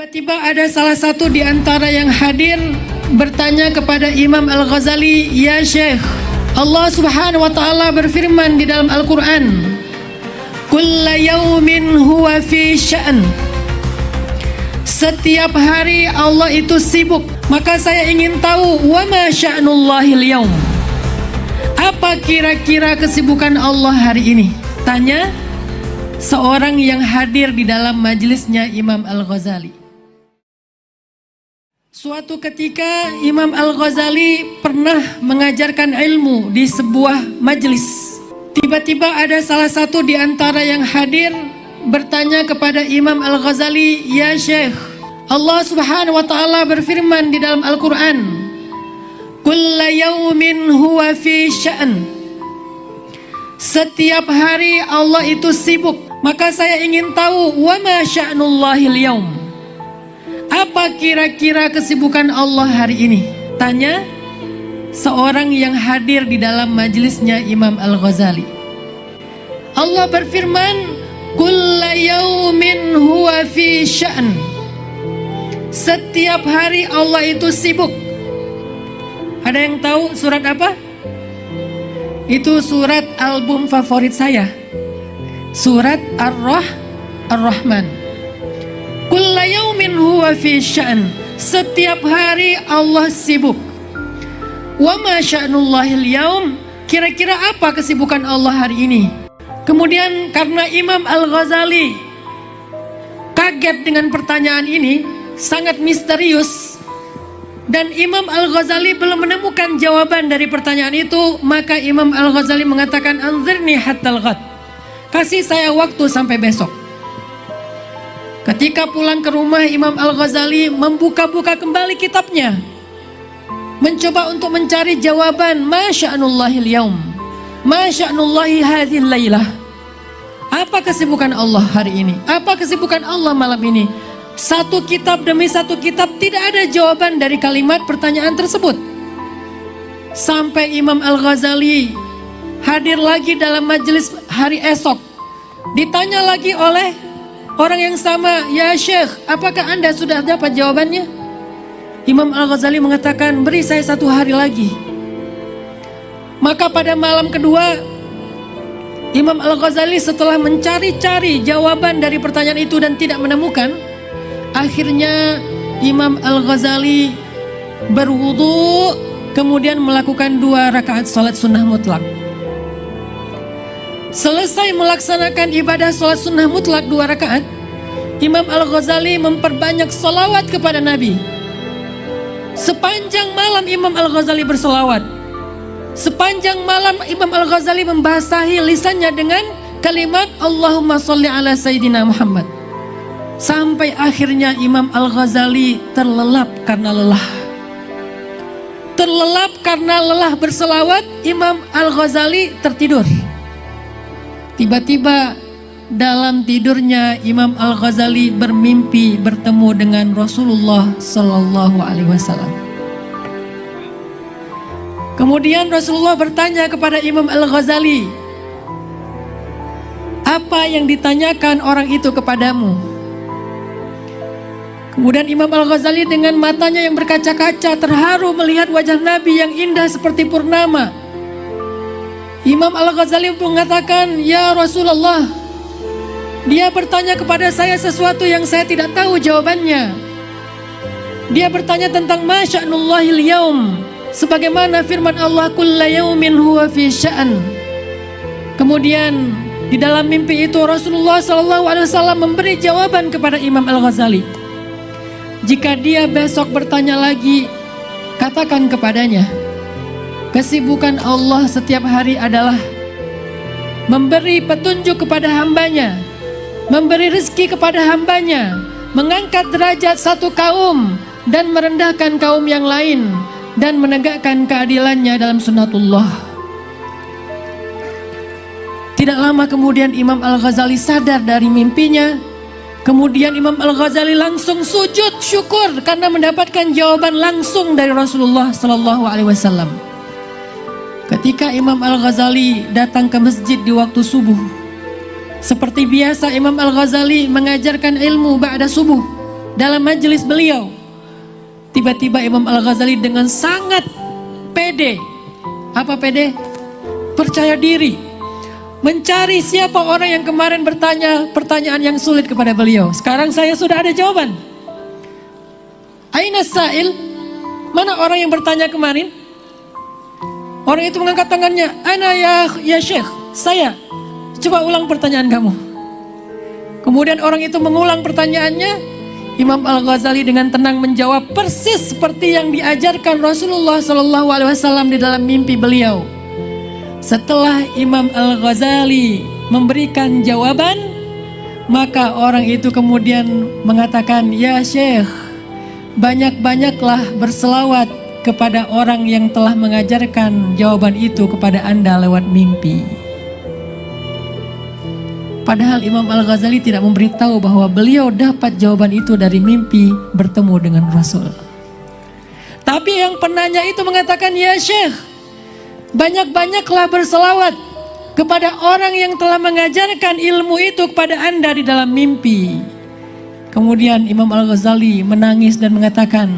Tiba-tiba ada salah satu di antara yang hadir bertanya kepada Imam Al-Ghazali, "Ya Syekh, Allah Subhanahu wa Ta'ala berfirman di dalam Al-Quran, Kulla yawmin huwa fi sya'n." Setiap hari Allah itu sibuk. Maka saya ingin tahu, wa ma sya'nullahil yawm. Apa kira-kira kesibukan Allah hari ini? Tanya seorang yang hadir di dalam majelisnya Imam Al-Ghazali. Suatu ketika Imam Al-Ghazali pernah mengajarkan ilmu di sebuah majelis. Tiba-tiba ada salah satu di antara yang hadir bertanya kepada Imam Al-Ghazali, "Ya Syekh, Allah Subhanahu wa Ta'ala berfirman di dalam Al-Quran, Kulla yawmin huwa fi sya'n." Setiap hari Allah itu sibuk. Maka saya ingin tahu, wa ma sya'nullahil yawm. Apa kira-kira kesibukan Allah hari ini? Tanya seorang yang hadir di dalam majelisnya Imam Al-Ghazali. Allah berfirman, Kulla yawmin huwa fi sya'n. Setiap hari Allah itu sibuk. Ada yang tahu surat apa? Itu surat album favorit saya, surat Ar-Rahman. Kulla yawmin huwa fi sya'n. Setiap hari Allah sibuk. Wa ma sya'nullahil yawm. Kira-kira apa kesibukan Allah hari ini? Kemudian karena Imam Al-Ghazali kaget dengan pertanyaan ini, sangat misterius, dan Imam Al-Ghazali belum menemukan jawaban dari pertanyaan itu, maka Imam Al-Ghazali mengatakan, "Anzirni hattal ghad." Kasih saya waktu sampai besok. Ketika pulang ke rumah, Imam Al-Ghazali membuka-buka kembali kitabnya, mencoba untuk mencari jawaban, ma sya'nullahil yaum, ma sya'nullahi hadhil lailah. Apa kesibukan Allah hari ini? Apa kesibukan Allah malam ini? Satu kitab demi satu kitab tidak ada jawaban dari kalimat pertanyaan tersebut. Sampai Imam Al-Ghazali hadir lagi dalam majelis hari esok. Ditanya lagi oleh orang yang sama, "Ya Syekh, apakah Anda sudah dapat jawabannya?" Imam Al-Ghazali mengatakan, "Beri saya satu hari lagi." Maka pada malam kedua, Imam Al-Ghazali setelah mencari-cari jawaban dari pertanyaan itu dan tidak menemukan, akhirnya Imam Al-Ghazali berwudu, kemudian melakukan 2 rakaat salat sunnah mutlak. Selesai melaksanakan ibadah salat sunnah mutlak 2 rakaat, Imam Al-Ghazali memperbanyak salawat kepada Nabi. Sepanjang malam Imam Al-Ghazali bersalawat. Sepanjang malam Imam Al-Ghazali membasahi lisannya dengan kalimat Allahumma sholli ala Sayyidina Muhammad. Sampai akhirnya Imam Al-Ghazali terlelap karena lelah. Terlelap karena lelah berselawat, Imam Al-Ghazali tertidur. Tiba-tiba dalam tidurnya Imam Al-Ghazali bermimpi bertemu dengan Rasulullah Sallallahu Alaihi Wasallam. Kemudian Rasulullah bertanya kepada Imam Al-Ghazali, "Apa yang ditanyakan orang itu kepadamu?" Kemudian Imam Al-Ghazali dengan matanya yang berkaca-kaca terharu melihat wajah Nabi yang indah seperti purnama. Imam Al-Ghazali mengatakan, "Ya Rasulullah, dia bertanya kepada saya sesuatu yang saya tidak tahu jawabannya. Dia bertanya tentang ma sya'nullahil yaum, sebagaimana firman Allah, Kulla yawmin huwa fi sya'n." Kemudian di dalam mimpi itu Rasulullah SAW memberi jawaban kepada Imam Al-Ghazali. Jika dia besok bertanya lagi, katakan kepadanya, kesibukan Allah setiap hari adalah memberi petunjuk kepada hambanya, memberi rezeki kepada hambanya, mengangkat derajat satu kaum dan merendahkan kaum yang lain, dan menegakkan keadilannya dalam sunnatullah. Tidak lama kemudian Imam Al-Ghazali sadar dari mimpinya. Kemudian Imam Al-Ghazali langsung sujud syukur karena mendapatkan jawaban langsung dari Rasulullah Sallallahu Alaihi Wasallam. Ketika Imam Al-Ghazali datang ke masjid di waktu subuh, seperti biasa Imam Al-Ghazali mengajarkan ilmu ba'da subuh. dalam majelis beliau. Tiba-tiba Imam Al-Ghazali dengan sangat pede, apa pede? Percaya diri, mencari siapa orang yang kemarin bertanya pertanyaan yang sulit kepada beliau. Sekarang saya sudah ada jawaban. Aina sa'il? Mana orang yang bertanya kemarin? Orang itu mengangkat tangannya. Ana ya Syekh, saya. Coba ulang pertanyaan kamu. Kemudian orang itu mengulang pertanyaannya. Imam Al-Ghazali dengan tenang menjawab persis seperti yang diajarkan Rasulullah SAW di dalam mimpi beliau. Setelah Imam Al-Ghazali memberikan jawaban, maka orang itu kemudian mengatakan, ya Syekh, banyak-banyaklah berselawat kepada orang yang telah mengajarkan jawaban itu kepada Anda lewat mimpi. Padahal Imam Al-Ghazali tidak memberitahu bahwa beliau dapat jawaban itu dari mimpi bertemu dengan Rasul. Tapi yang penanya itu mengatakan, ya Syekh, banyak-banyaklah berselawat kepada orang yang telah mengajarkan ilmu itu kepada Anda di dalam mimpi. Kemudian Imam Al-Ghazali menangis dan mengatakan,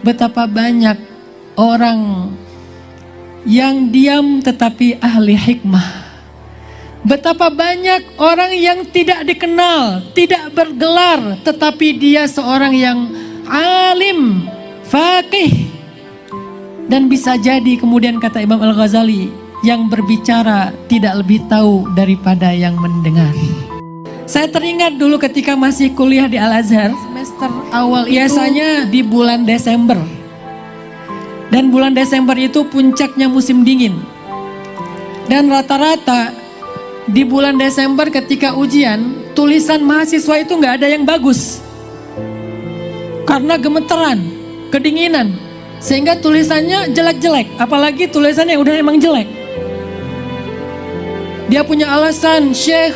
betapa banyak orang yang diam tetapi ahli hikmah. Betapa banyak orang yang tidak dikenal, tidak bergelar, tetapi dia seorang yang alim, faqih. Dan bisa jadi kemudian kata Imam Al-Ghazali, yang berbicara tidak lebih tahu daripada yang mendengar. Saya teringat dulu ketika masih kuliah di Al-Azhar, semester awal biasanya di bulan Desember. Dan bulan Desember itu puncaknya musim dingin. Dan rata-rata di bulan Desember ketika ujian, tulisan mahasiswa itu nggak ada yang bagus. Karena gemeteran, kedinginan. Sehingga tulisannya jelek-jelek. Apalagi tulisannya udah emang jelek. Dia punya alasan, Syekh,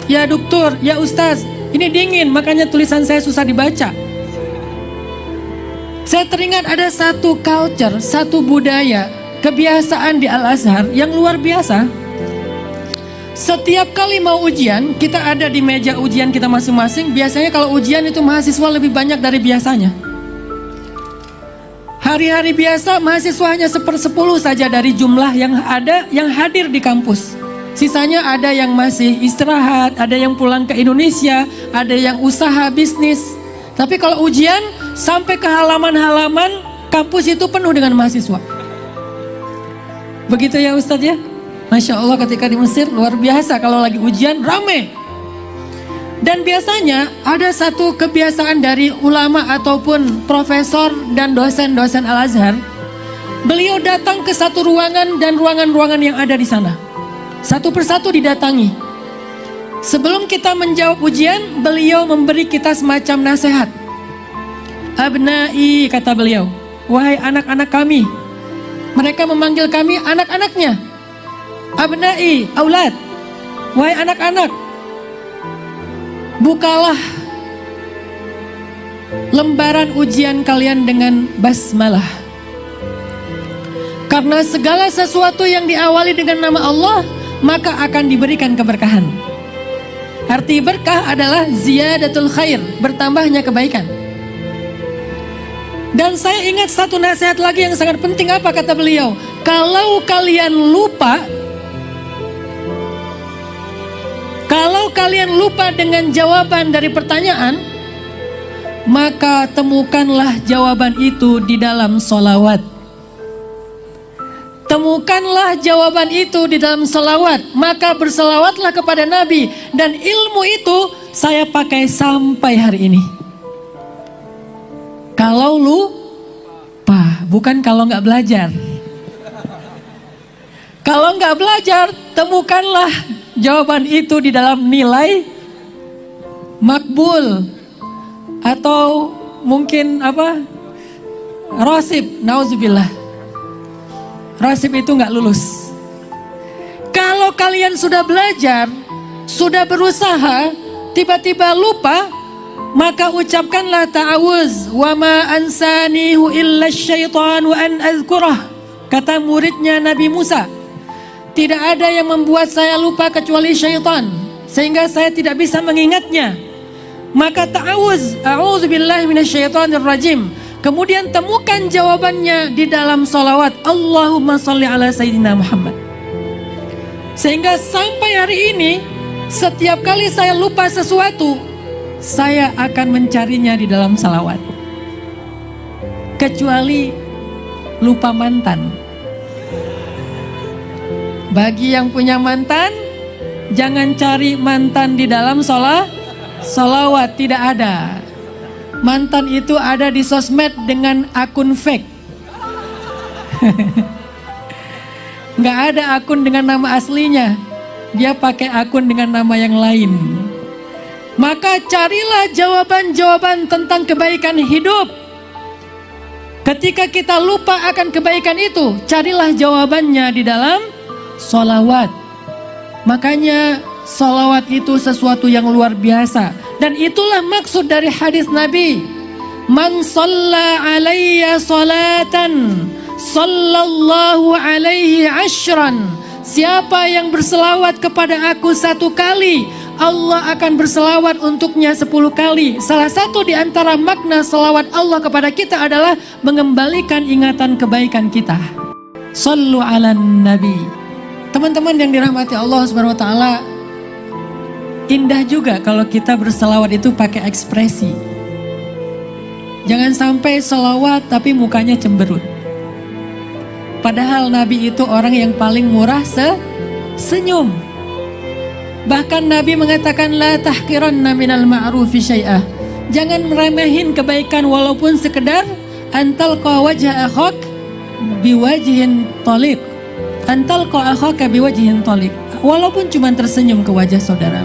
ya dokter, ya ustaz, ini dingin makanya tulisan saya susah dibaca. Saya teringat ada satu culture, satu budaya, kebiasaan di Al-Azhar yang luar biasa. Setiap kali mau ujian, kita ada di meja ujian kita masing-masing. Biasanya kalau ujian itu mahasiswa lebih banyak dari biasanya. Hari-hari biasa mahasiswa hanya 1/10 saja dari jumlah yang ada yang hadir di kampus. Sisanya ada yang masih istirahat, ada yang pulang ke Indonesia, ada yang usaha bisnis. Tapi kalau ujian sampai ke halaman-halaman kampus itu penuh dengan mahasiswa. Begitu ya Ustadz ya? Masya Allah ketika di Mesir luar biasa kalau lagi ujian rame. Dan biasanya ada satu kebiasaan dari ulama ataupun profesor dan dosen-dosen Al-Azhar. Beliau datang ke satu ruangan dan ruangan-ruangan yang ada di sana. Satu persatu didatangi. Sebelum kita menjawab ujian, beliau memberi kita semacam nasihat. Abnai, kata beliau, wahai anak-anak kami. Mereka memanggil kami anak-anaknya. Abnai, aulad, wahai anak-anak, bukalah lembaran ujian kalian dengan basmalah. Karena segala sesuatu yang diawali dengan nama Allah, maka akan diberikan keberkahan. Arti berkah adalah ziyadatul khair, bertambahnya kebaikan. Dan saya ingat satu nasihat lagi yang sangat penting, apa kata beliau? Kalau kalian lupa dengan jawaban dari pertanyaan, maka temukanlah jawaban itu di dalam sholawat. Temukanlah jawaban itu di dalam sholawat, maka berselawatlah kepada Nabi. Dan ilmu itu saya pakai sampai hari ini. Kalau lupa, bukan kalau nggak belajar. Kalau nggak belajar, temukanlah jawaban itu di dalam nilai makbul atau mungkin rosib, nauzubillah. Rosib itu nggak lulus. Kalau kalian sudah belajar, sudah berusaha, tiba-tiba lupa, maka ucapkanlah ta'awuz, wa ma ansanihu illa syaitan wa an azkurah. Kata muridnya Nabi Musa, tidak ada yang membuat saya lupa kecuali syaitan, sehingga saya tidak bisa mengingatnya. Maka ta'awuz, a'udzubillahi minasyaitonirrajim. Kemudian temukan jawabannya di dalam salawat Allahumma sholli ala Sayyidina Muhammad. Sehingga sampai hari ini setiap kali saya lupa sesuatu, saya akan mencarinya di dalam salawat. Kecuali lupa mantan. Bagi yang punya mantan, jangan cari mantan di dalam salawat, tidak ada. Mantan itu ada di sosmed dengan akun fake. Nggak ada akun dengan nama aslinya. Dia pakai akun dengan nama yang lain. Maka carilah jawaban-jawaban tentang kebaikan hidup. Ketika kita lupa akan kebaikan itu, carilah jawabannya di dalam sholawat. Makanya sholawat itu sesuatu yang luar biasa. Dan itulah maksud dari hadis Nabi. Man shalla alayya salatan sallallahu alaihi ashran. Siapa yang berselawat kepada aku 1 kali, Allah akan berselawat untuknya 10 kali. Salah satu di antara makna selawat Allah kepada kita adalah mengembalikan ingatan kebaikan kita. Shallu ala nabi. Teman-teman yang dirahmati Allah Subhanahu wa taala, indah juga kalau kita berselawat itu pakai ekspresi. Jangan sampai selawat tapi mukanya cemberut. Padahal Nabi itu orang yang paling murah senyum. Bahkan Nabi mengatakan la tahqiranna minal ma'rufi syai'ah. Jangan meremehin kebaikan walaupun sekedar antalqa wajha akhak biwajhin taliq. Antalqa akhaka biwajhin taliq. Walaupun cuma tersenyum ke wajah saudara.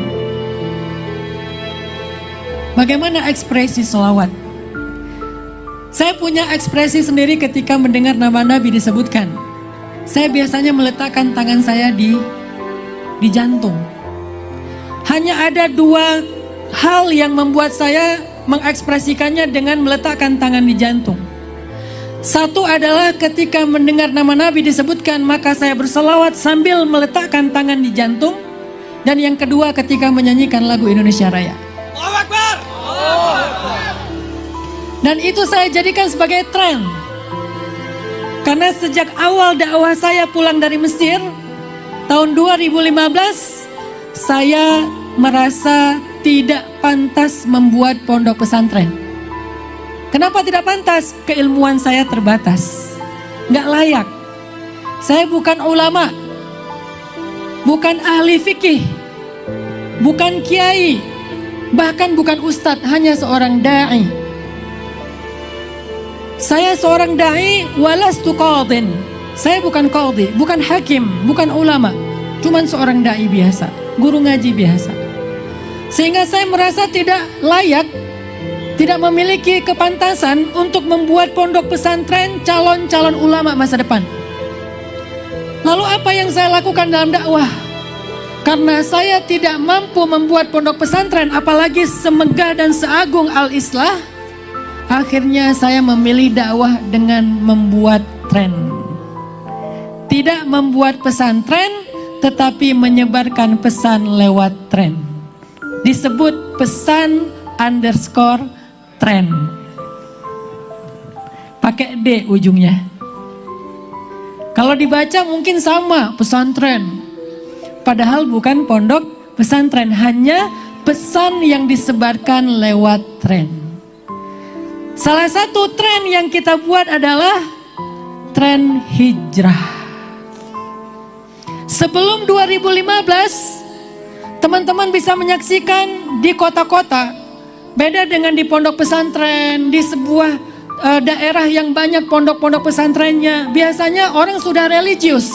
Bagaimana ekspresi sholawat? Saya punya ekspresi sendiri ketika mendengar nama Nabi disebutkan. Saya biasanya meletakkan tangan saya di jantung. Hanya ada 2 hal yang membuat saya mengekspresikannya dengan meletakkan tangan di jantung. Satu adalah ketika mendengar nama Nabi disebutkan, maka saya berselawat sambil meletakkan tangan di jantung. Dan yang kedua ketika menyanyikan lagu Indonesia Raya. Allahu Akbar. Dan itu saya jadikan sebagai tren. Karena sejak awal dakwah saya pulang dari Mesir tahun 2015, saya merasa tidak pantas membuat pondok pesantren. Kenapa tidak pantas? Keilmuan saya terbatas, nggak layak. Saya bukan ulama, bukan ahli fikih, bukan kiai, bahkan bukan ustadz, hanya seorang da'i. Saya seorang da'i walastu qadhin. Saya bukan qadhi, bukan hakim, bukan ulama. Cuman seorang da'i biasa, guru ngaji biasa. Sehingga saya merasa tidak layak, tidak memiliki kepantasan untuk membuat pondok pesantren calon-calon ulama masa depan. Lalu apa yang saya lakukan dalam dakwah? Karena saya tidak mampu membuat pondok pesantren, apalagi semegah dan seagung Al-Islah, akhirnya saya memilih dakwah dengan membuat tren. Tidak membuat pesantren, tetapi menyebarkan pesan lewat tren. Disebut pesan _tren. Pakai D ujungnya. Kalau dibaca mungkin sama, pesantren. Padahal bukan pondok pesantren, hanya pesan yang disebarkan lewat tren. Salah satu tren yang kita buat adalah tren hijrah. Sebelum 2015, teman-teman bisa menyaksikan di kota-kota, beda dengan di pondok pesantren, di sebuah daerah yang banyak pondok-pondok pesantrennya. Biasanya orang sudah religius,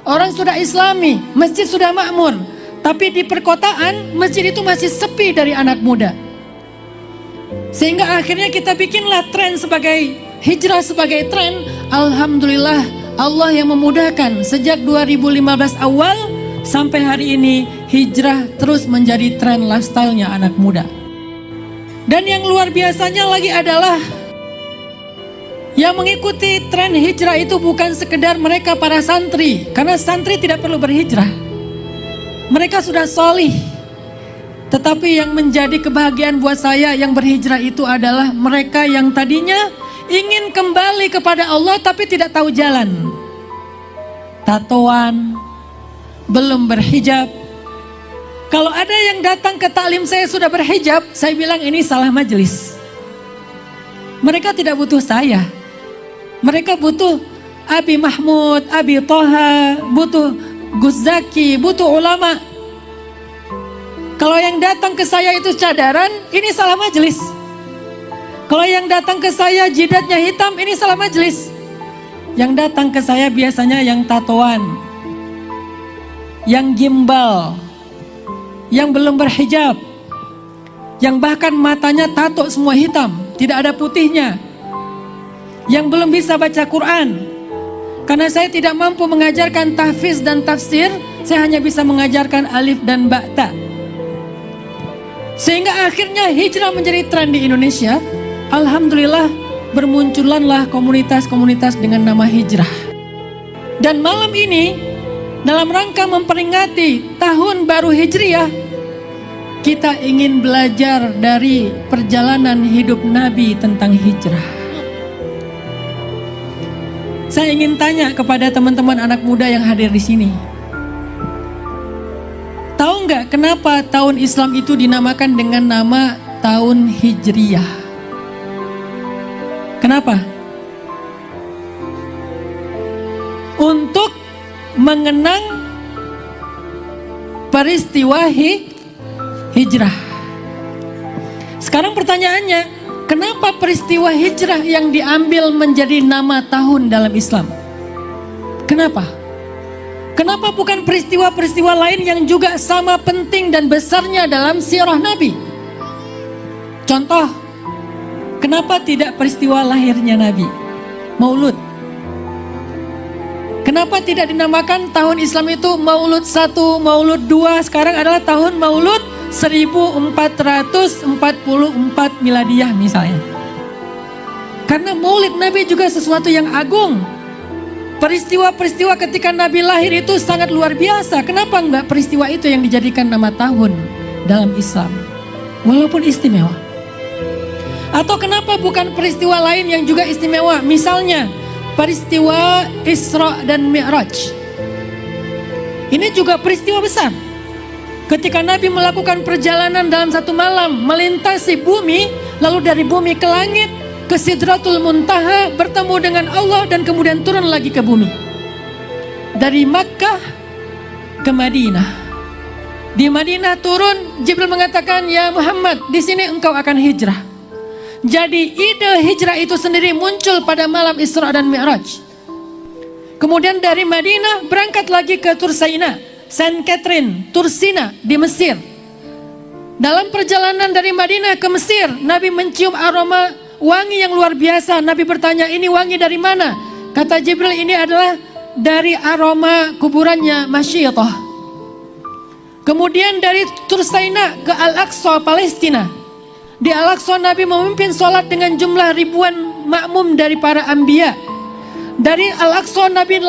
orang sudah islami, masjid sudah makmur. Tapi di perkotaan, masjid itu masih sepi dari anak muda. Sehingga akhirnya kita bikinlah tren sebagai hijrah sebagai tren. Alhamdulillah Allah yang memudahkan. Sejak 2015 awal sampai hari ini, hijrah terus menjadi tren lifestyle-nya anak muda. Dan yang luar biasanya lagi adalah yang mengikuti tren hijrah itu bukan sekedar mereka para santri. Karena santri tidak perlu berhijrah. Mereka sudah solih. Tetapi yang menjadi kebahagiaan buat saya yang berhijrah itu adalah mereka yang tadinya ingin kembali kepada Allah tapi tidak tahu jalan. Tatoan, belum berhijab. Kalau ada yang datang ke taklim saya sudah berhijab, saya bilang ini salah majelis. Mereka tidak butuh saya. Mereka butuh Abi Mahmud, Abi Toha, butuh Gus Zaki, butuh ulama. Kalau yang datang ke saya itu cadaran, ini salah majelis. Kalau yang datang ke saya jidatnya hitam, ini salah majelis. Yang datang ke saya biasanya yang tatoan, yang gimbal, yang belum berhijab, yang bahkan matanya tato semua hitam, tidak ada putihnya, yang belum bisa baca Quran. Karena saya tidak mampu mengajarkan tahfiz dan tafsir, saya hanya bisa mengajarkan alif dan ba ta. Sehingga akhirnya hijrah menjadi tren di Indonesia. Alhamdulillah bermunculanlah komunitas-komunitas dengan nama hijrah. Dan malam ini dalam rangka memperingati tahun baru Hijriah, kita ingin belajar dari perjalanan hidup Nabi tentang hijrah. Saya ingin tanya kepada teman-teman anak muda yang hadir di sini. Tahu nggak kenapa tahun Islam itu dinamakan dengan nama tahun Hijriyah? Kenapa? Untuk mengenang peristiwa hijrah. Sekarang pertanyaannya, kenapa peristiwa hijrah yang diambil menjadi nama tahun dalam Islam? Kenapa? Kenapa bukan peristiwa-peristiwa lain yang juga sama penting dan besarnya dalam sirah Nabi? Contoh, kenapa tidak peristiwa lahirnya Nabi? Maulud. Kenapa tidak dinamakan tahun Islam itu Maulud 1, Maulud 2, sekarang adalah tahun Maulud 1444 Miladiyah misalnya. Karena Maulid Nabi juga sesuatu yang agung. Peristiwa-peristiwa ketika Nabi lahir itu sangat luar biasa. Kenapa enggak peristiwa itu yang dijadikan nama tahun dalam Islam? Walaupun istimewa. Atau kenapa bukan peristiwa lain yang juga istimewa? Misalnya peristiwa Isra dan Mi'raj. Ini juga peristiwa besar. Ketika Nabi melakukan perjalanan dalam satu malam melintasi bumi, lalu dari bumi ke langit, ke Sidratul Muntaha, bertemu dengan Allah dan kemudian turun lagi ke bumi. Dari Makkah ke Madinah. Di Madinah turun, Jibril mengatakan, "Ya Muhammad, di sini engkau akan hijrah." Jadi ide hijrah itu sendiri muncul pada malam Isra dan Mi'raj. Kemudian dari Madinah berangkat lagi ke Tursaina, Saint Catherine, Tursina di Mesir. Dalam perjalanan dari Madinah ke Mesir, Nabi mencium aroma wangi yang luar biasa. Nabi bertanya, ini wangi dari mana? Kata Jibril, ini adalah dari aroma kuburannya Masyidah. Kemudian dari Tursaina ke Al-Aqsa, Palestina. Di Al-Aqsa Nabi memimpin sholat dengan jumlah ribuan makmum dari para anbiya. Dari Al-Aqsa Nabi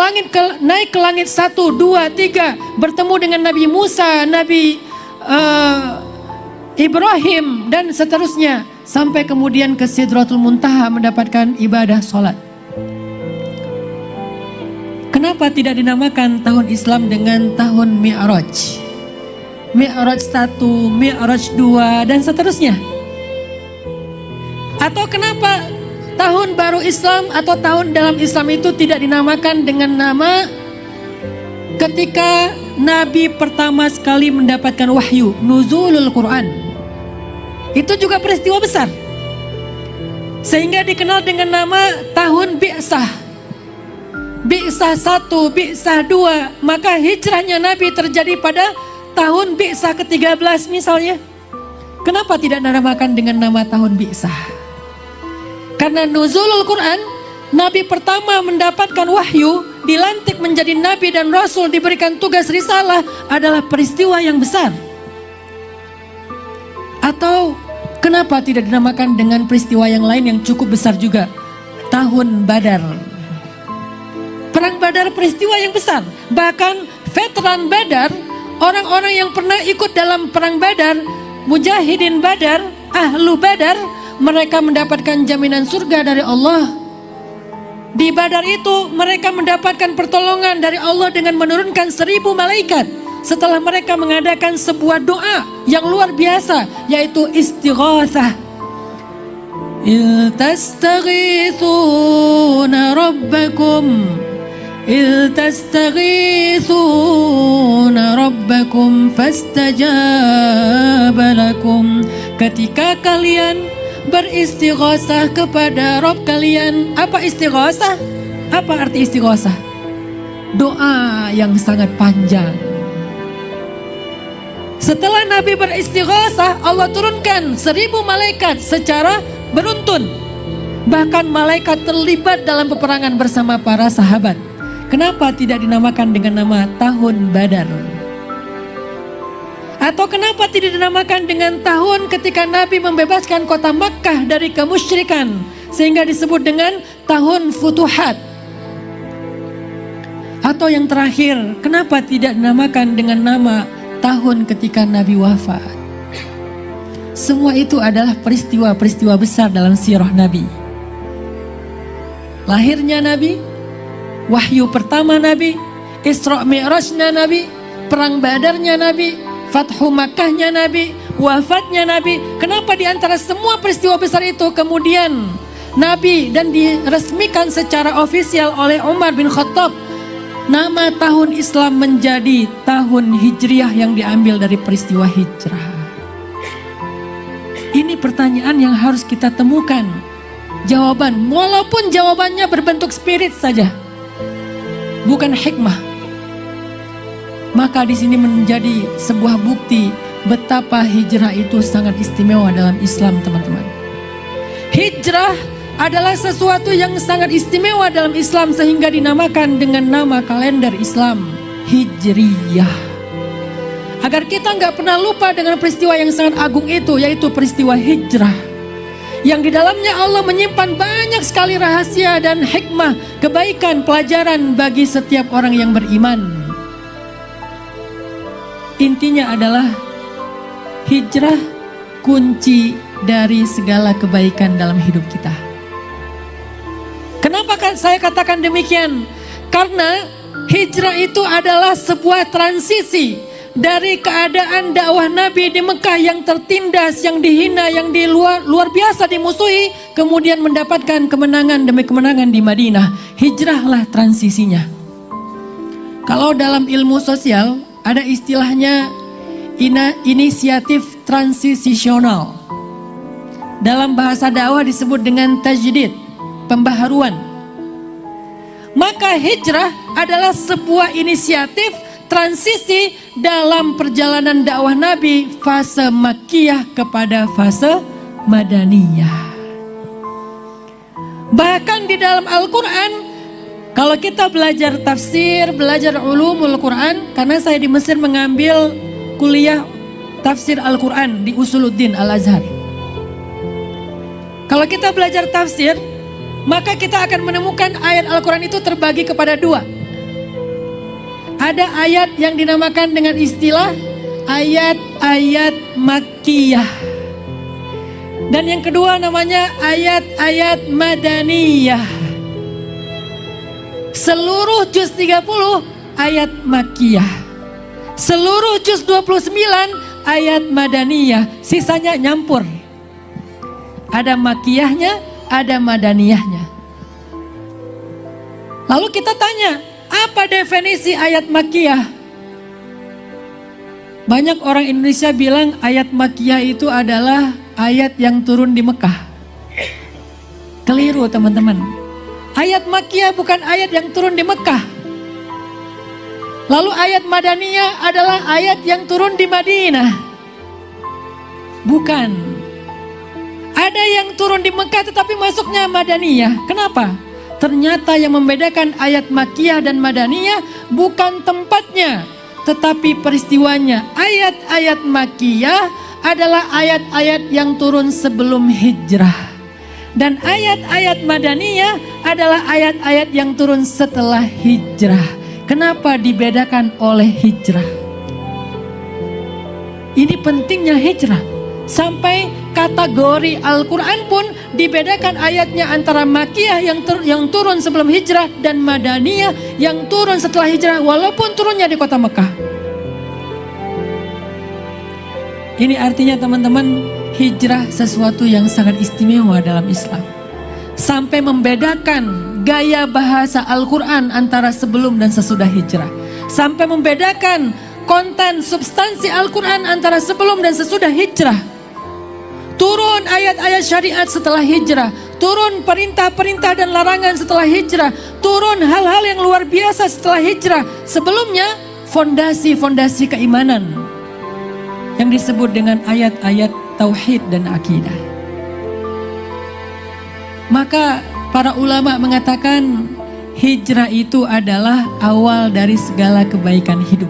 naik ke langit 1, 2, 3. Bertemu dengan Nabi Musa, Nabi Ibrahim dan seterusnya. Sampai kemudian ke Sidratul Muntaha mendapatkan ibadah sholat. Kenapa tidak dinamakan tahun Islam dengan tahun Mi'raj? Mi'raj 1, Mi'raj 2 dan seterusnya. Atau kenapa tahun baru Islam atau tahun dalam Islam itu tidak dinamakan dengan nama ketika Nabi pertama sekali mendapatkan wahyu, nuzulul Quran. Itu juga peristiwa besar. Sehingga dikenal dengan nama tahun Bi'sah. Bi'sah 1, Bi'sah 2. Maka hijrahnya Nabi terjadi pada tahun Bi'sah ke-13 misalnya. Kenapa tidak dinamakan dengan nama tahun Bi'sah? Karena nuzulul Quran, Nabi pertama mendapatkan wahyu, dilantik menjadi Nabi dan Rasul, diberikan tugas risalah adalah peristiwa yang besar. Atau kenapa tidak dinamakan dengan peristiwa yang lain yang cukup besar juga? Tahun Badar. Perang Badar peristiwa yang besar. Bahkan veteran Badar, orang-orang yang pernah ikut dalam perang Badar, mujahidin Badar, ahlu Badar, mereka mendapatkan jaminan surga dari Allah. Di Badar itu mereka mendapatkan pertolongan dari Allah dengan menurunkan 1000 malaikat setelah mereka mengadakan sebuah doa yang luar biasa, yaitu istighatsah. Il tastaghithuna rabbakum, il tastaghithuna rabbakum fastajaba lakum. Ketika kalian beristighosah kepada Rabb kalian. Apa istighosah? Apa arti istighosah? Doa yang sangat panjang. Setelah Nabi beristighosah, Allah turunkan 1000 malaikat secara beruntun. Bahkan malaikat terlibat dalam peperangan bersama para sahabat. Kenapa tidak dinamakan dengan nama tahun Badar? Atau kenapa tidak dinamakan dengan tahun ketika Nabi membebaskan kota Makkah dari kemusyrikan, sehingga disebut dengan tahun Futuhat? Atau yang terakhir, kenapa tidak dinamakan dengan nama tahun ketika Nabi wafat? Semua itu adalah peristiwa-peristiwa besar dalam sirah Nabi. Lahirnya Nabi, wahyu pertama Nabi, Isra Mi'rajnya Nabi, perang Badarnya Nabi, Fathu Makkahnya Nabi, wafatnya Nabi. Kenapa di antara semua peristiwa besar itu kemudian Nabi dan diresmikan secara ofisial oleh Umar bin Khattab, nama tahun Islam menjadi tahun Hijriah yang diambil dari peristiwa hijrah? Ini pertanyaan yang harus kita temukan jawaban, walaupun jawabannya berbentuk spirit saja, bukan hikmah. Maka di sini menjadi sebuah bukti betapa hijrah itu sangat istimewa dalam Islam, teman-teman. Hijrah adalah sesuatu yang sangat istimewa dalam Islam sehingga dinamakan dengan nama kalender Islam, Hijriyah. Agar kita nggak pernah lupa dengan peristiwa yang sangat agung itu, yaitu peristiwa hijrah. Yang di dalamnya Allah menyimpan banyak sekali rahasia dan hikmah, kebaikan, pelajaran bagi setiap orang yang beriman. Intinya adalah hijrah kunci dari segala kebaikan dalam hidup kita. Kenapa saya katakan demikian? Karena hijrah itu adalah sebuah transisi dari keadaan dakwah Nabi di Mekah yang tertindas, yang dihina, yang luar biasa dimusuhi, kemudian mendapatkan kemenangan demi kemenangan di Madinah. Hijrahlah transisinya. Kalau dalam ilmu sosial ada istilahnya inisiatif transisional. Dalam bahasa dakwah disebut dengan tajdid, pembaharuan. Maka hijrah adalah sebuah inisiatif transisi dalam perjalanan dakwah Nabi fase Makkiyah kepada fase Madaniyah. Bahkan di dalam Al-Quran, kalau kita belajar tafsir, belajar ulumul Quran, karena saya di Mesir mengambil kuliah tafsir Al-Quran di Usuluddin Al-Azhar. Kalau kita belajar tafsir, maka kita akan menemukan ayat Al-Quran itu terbagi kepada dua. Ada ayat yang dinamakan dengan istilah ayat-ayat Makkiyah. Dan yang kedua namanya ayat-ayat Madaniyah. Seluruh juz 30 ayat Makkiyah, seluruh juz 29 ayat Madaniyah, sisanya nyampur. Ada Makkiyahnya, ada Madaniyahnya. Lalu kita tanya, apa definisi ayat Makkiyah? Banyak orang Indonesia bilang ayat Makkiyah itu adalah ayat yang turun di Mekah. Keliru, teman-teman. Ayat Makkiyah bukan ayat yang turun di Mekah. Lalu ayat Madaniyah adalah ayat yang turun di Madinah. Bukan. Ada yang turun di Mekah tetapi masuknya Madaniyah. Kenapa? Ternyata yang membedakan ayat Makkiyah dan Madaniyah bukan tempatnya, tetapi peristiwanya. Ayat-ayat Makkiyah adalah ayat-ayat yang turun sebelum hijrah. Dan ayat-ayat Madaniyah adalah ayat-ayat yang turun setelah hijrah. Kenapa dibedakan oleh hijrah? Ini pentingnya hijrah. Sampai kategori Al-Quran pun dibedakan ayatnya antara Makiyah yang turun sebelum hijrah dan Madaniyah yang turun setelah hijrah walaupun turunnya di kota Mekah. Ini artinya teman-teman, hijrah sesuatu yang sangat istimewa dalam Islam. Sampai membedakan gaya bahasa Al-Quran antara sebelum dan sesudah hijrah. Sampai membedakan konten substansi Al-Quran antara sebelum dan sesudah hijrah. Turun ayat-ayat syariat setelah hijrah, turun perintah-perintah dan larangan setelah hijrah, turun hal-hal yang luar biasa setelah hijrah. Sebelumnya fondasi-fondasi keimanan yang disebut dengan ayat-ayat tauhid dan akidah. Maka para ulama mengatakan hijrah itu adalah awal dari segala kebaikan hidup.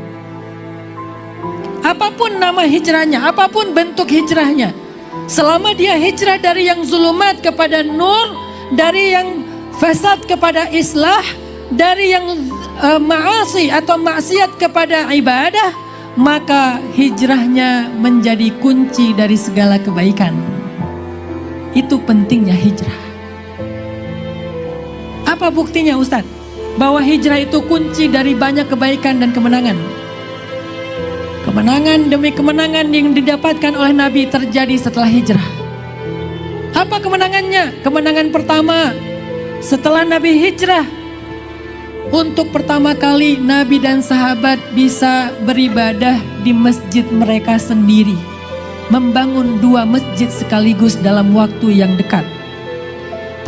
Apapun nama hijrahnya, apapun bentuk hijrahnya, selama dia hijrah dari yang zulumat kepada nur, dari yang fasad kepada islah, dari yang ma'asi atau maksiat kepada ibadah, maka hijrahnya menjadi kunci dari segala kebaikan. Itu pentingnya hijrah. Apa buktinya Ustadz? Bahwa hijrah itu kunci dari banyak kebaikan dan kemenangan. Kemenangan demi kemenangan yang didapatkan oleh Nabi terjadi setelah hijrah. Apa kemenangannya? Kemenangan pertama, setelah Nabi hijrah, untuk pertama kali Nabi dan sahabat bisa beribadah di masjid mereka sendiri. Membangun 2 masjid sekaligus dalam waktu yang dekat.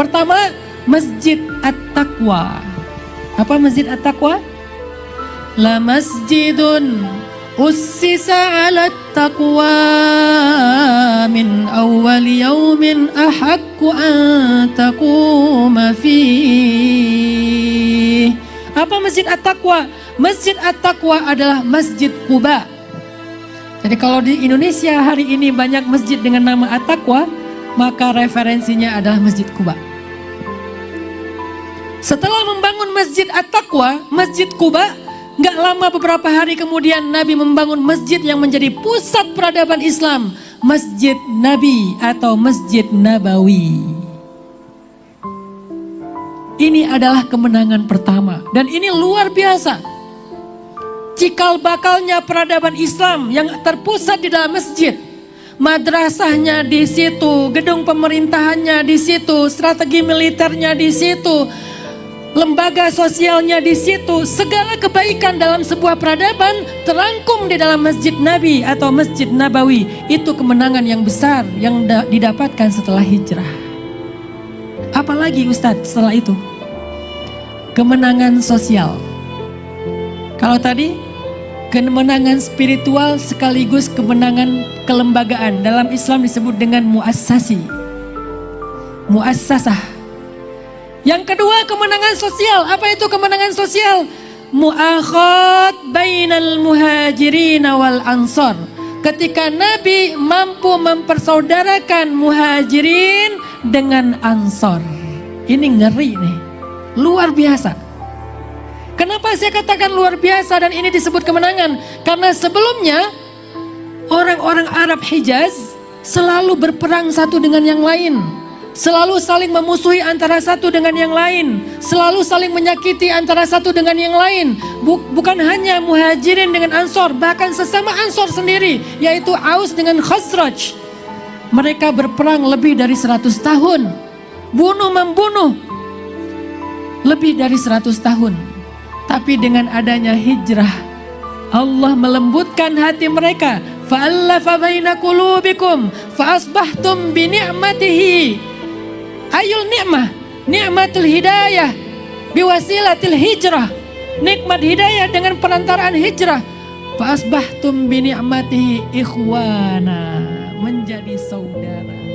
Pertama, Masjid At-Taqwa. Apa Masjid At-Taqwa? La masjidun ussisa 'ala at-taqwa min awwal yawmin ahaqqu an taquma fihi. Apa Masjid At-Taqwa? Masjid At-Taqwa adalah Masjid Quba. Jadi kalau di Indonesia hari ini banyak masjid dengan nama At-Taqwa, maka referensinya adalah Masjid Quba. Setelah membangun Masjid At-Taqwa, Masjid Quba, gak lama beberapa hari kemudian Nabi membangun masjid yang menjadi pusat peradaban Islam, Masjid Nabi atau Masjid Nabawi. Ini adalah kemenangan pertama dan ini luar biasa. Cikal bakalnya peradaban Islam yang terpusat di dalam masjid. Madrasahnya di situ, gedung pemerintahannya di situ, strategi militernya di situ, lembaga sosialnya di situ, segala kebaikan dalam sebuah peradaban terangkum di dalam Masjid Nabi atau Masjid Nabawi. Itu kemenangan yang besar yang didapatkan setelah hijrah. Apalagi Ustadz setelah itu? Kemenangan sosial. Kalau tadi kemenangan spiritual sekaligus kemenangan kelembagaan. Dalam Islam disebut dengan muassasi, muassasah. Yang kedua, kemenangan sosial. Apa itu kemenangan sosial? Mu'akhat bainal muhajirin wal ansor. Ketika Nabi mampu mempersaudarakan muhajirin dengan ansor. Ini ngeri nih, luar biasa. Kenapa saya katakan luar biasa dan ini disebut kemenangan? Karena sebelumnya orang-orang Arab Hijaz selalu berperang satu dengan yang lain. Selalu saling memusuhi antara satu dengan yang lain. Selalu saling menyakiti antara satu dengan yang lain. Bukan hanya muhajirin dengan ansor, bahkan sesama ansor sendiri, yaitu Aus dengan Khazraj. Mereka berperang lebih dari 100 tahun. Bunuh-membunuh lebih dari 100 tahun. Tapi dengan adanya hijrah, Allah melembutkan hati mereka. Fa'allafa baina qulubikum fa'asbahtum bi ni'matihi. Ayul ni'mah, ni'matul hidayah biwasilatil hijrah. Nikmat hidayah dengan perantaraan hijrah. Fa asbahtum bi ni'matihi ikhwana, menjadi saudara.